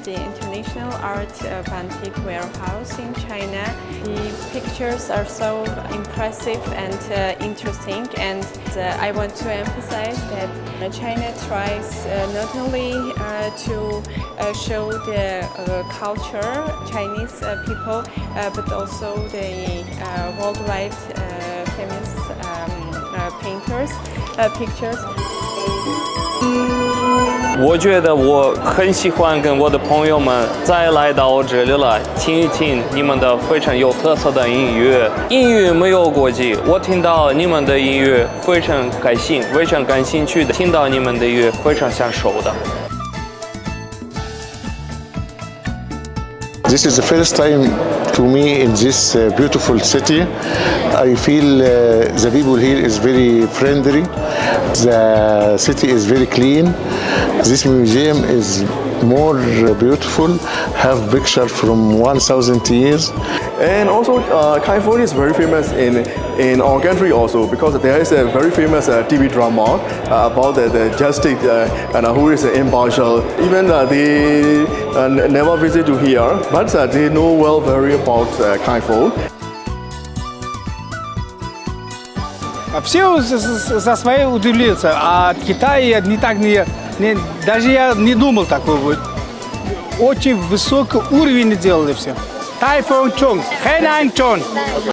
the International Art Antique Warehouse in China. The pictures are so impressive and interesting, and I want to emphasize that China tries not only to show the culture, Chinese people, but also the worldwide famous painters' pictures. 我觉得我很喜欢跟我的朋友们再来到这里来听一听你们的非常有特色的音乐。音乐没有国籍，我听到你们的音乐非常开心，非常感兴趣的，听到你们的音乐非常享受的。This is the first time to me in this beautiful city. I feel the people here is very friendly. The city is very clean. This museum is more beautiful, have picture from 1,000 years. And also Kaifeng is very famous in our country also, because there is a very famous TV drama about the justice and who is impartial. Even they never visit to here, but they know well very about Kaifeng. Все за свои удивляются, а Китай не так даже я не думал такой будет. Очень высокий уровень делали все. Kaifeng Chong, Henan Chong.